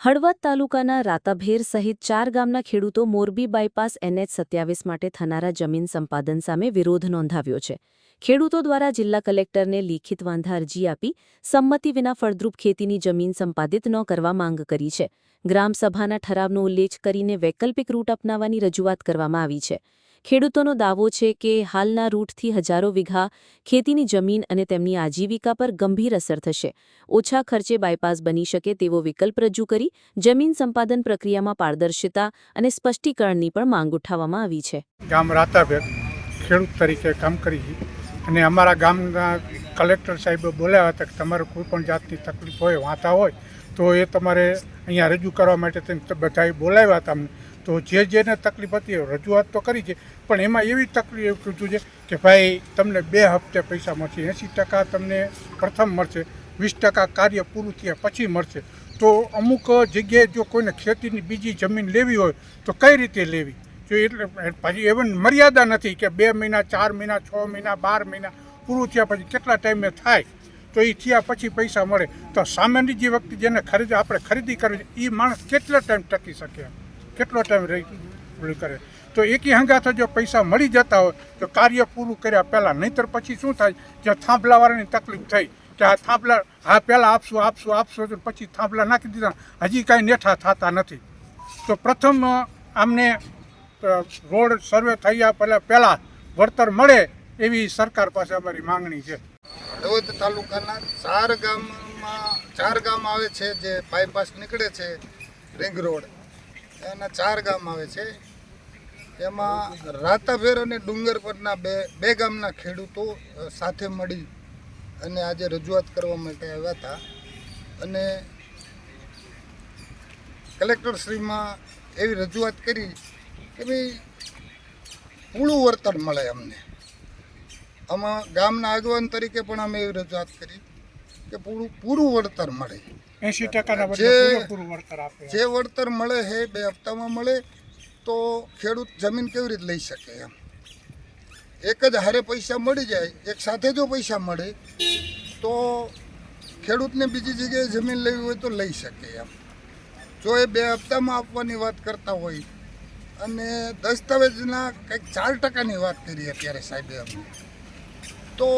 હળવદ તાલુકાના રાતાભેર સહિત 4 ગામના ખેડૂતો મોરબી બાયપાસ NH27 માટે થનારા જમીન સંપાદન સામે વિરોધ નોંધાવ્યો છે. ખેડૂતો દ્વારા જિલ્લા કલેક્ટરને લિખિત વાંધા અરજી આપી સંમતિ વિના ફળદ્રુપ ખેતીની જમીન સંપાદિત ન કરવા માંગ કરી છે. ગ્રામસભાના ઠરાવનો ઉલ્લેખ કરીને વૈકલ્પિક રૂટ અપનાવવાની રજૂઆત કરવામાં આવી છે. ખેડૂતોનો દાવો છે કે હાલના રૂટથી હજારો વીઘા ખેતીની જમીન અને તેમની આજીવિકા પર ગંભીર અસર થશે. ઓછા ખર્ચે બાયપાસ બની શકે તેવો વિકલ્પ રજૂ કરી જમીન સંપાદન પ્રક્રિયામાં પારદર્શિતા અને સ્પષ્ટીકરણની પણ માંગ ઉઠાવવામાં આવી છે. ગામ રાતાભેર ખેડૂત તરીકે કામ કરી અને અમારા ગામના કલેક્ટર સાહેબે બોલાવ્યા હતા કે તમારે કોઈ પણ જાતની તકલીફ હોય વાંધા હોય તો એ તમારે અહીંયા રજૂ કરવા માટે બધાએ બોલાવ્યા હતા અમને. તો જેને તકલીફ હતી રજૂઆત તો કરી છે, પણ એમાં એવી તકલીફ કીધું છે કે ભાઈ તમને 2 હપ્તે પૈસા મળશે, 80% તમને પ્રથમ મળશે, 20% કાર્ય પૂરું થયા પછી મળશે. તો અમુક જગ્યાએ જો કોઈને ખેતીની બીજી જમીન લેવી હોય તો કઈ રીતે લેવી? જો એટલે પછી એવી મર્યાદા નથી કે 2 મહિના 4 મહિના 6 મહિના 12 મહિના પૂરું થયા પછી કેટલા ટાઈમે થાય તો એ થયા પછી પૈસા મળે. તો સામાન્ય જે વ્યક્તિ જેને આપણે ખરીદી કરવી એ માણસ કેટલો ટાઈમ ટકી શકે, કેટલો ટાઈમ રહી કરે? તો એકી હંગાથે જો પૈસા મળી જતા હોય તો કાર્ય પૂરું કર્યા પહેલાં, નહીંતર પછી શું થાય, જ્યાં થાંભલાવાળાની તકલીફ થઈ કે આ થાંભલા પહેલાં આપશું તો પછી થાંભલા નાખી દીધા, હજી કાંઈ નેઠા થતા નથી. તો પ્રથમ આમને રોડ સર્વે થયા પહેલાં વળતર મળે એવી સરકાર પાસે અમારી માંગણી છે. હળવદ તાલુકાના 4 ગામ આવે છે જે બાયપાસ નીકળે છે રિંગ રોડ, એના 4 ગામ આવે છે. એમાં રાતાભેર અને ડુંગર પરના બે ગામના ખેડૂતો સાથે મળી અને આજે રજૂઆત કરવા માટે આવ્યા હતા અને કલેક્ટરશ્રીમાં એવી રજૂઆત કરી કે ભાઈ પૂરું વળતર મળે અમને. આમાં ગામના આગેવાન તરીકે પણ અમે એવી રજૂઆત કરી કે પૂરું વળતર મળે, 80% જે વળતર મળે છે 2 હપ્તામાં મળે તો ખેડૂત જમીન કેવી રીતે લઈ શકે? એમ એક જ હારે પૈસા મળી જાય, એક સાથે જો પૈસા મળે તો ખેડૂતને બીજી જગ્યાએ જમીન લેવી હોય તો લઈ શકે. એમ જો એ 2 હપ્તામાં આપવાની વાત કરતા હોય અને દસ્તાવેજના કંઈક 4%ની વાત કરી અત્યારે સાહેબે અમને, તો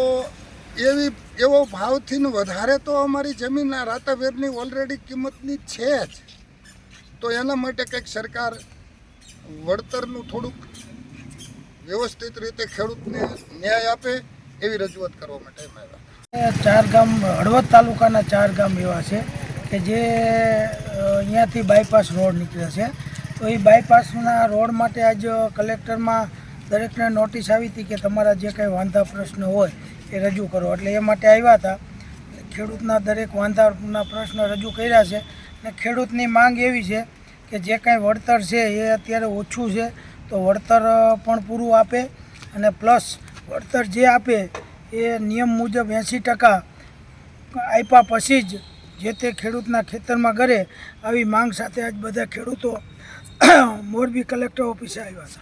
એવો ભાવથી વધારે તો અમારી જમીનના રાતાભેરની ઓલરેડી કિંમતની છે જ. તો એના માટે કંઈક સરકાર વળતરનું થોડુંક વ્યવસ્થિત રીતે ખેડૂતને ન્યાય આપે એવી રજૂઆત કરવા માટે આવ્યા. 4 ગામ હળવદ તાલુકાના 4 ગામ એવા છે કે જે અહીંયાથી બાયપાસ રોડ નીકળે છે. તો એ બાયપાસના રોડ માટે આજ કલેક્ટરમાં દરેકને નોટિસ આવી હતી કે તમારા જે કંઈ વાંધા પ્રશ્ન હોય એ રજૂ કરો. એટલે એ માટે આવ્યા હતા. ખેડૂતના દરેક વાંધાના પ્રશ્ન રજૂ કર્યા છે અને ખેડૂતની માંગ એવી છે કે જે કાંઈ વળતર છે એ અત્યારે ઓછું છે તો વળતર પણ પૂરું આપે અને પ્લસ વળતર જે આપે એ નિયમ મુજબ 80% આપ્યા પછી જ જે તે ખેડૂતના ખેતરમાં કરે આવી માંગ સાથે આજ બધા ખેડૂતો મોરબી કલેક્ટર ઓફિસે આવ્યા છે.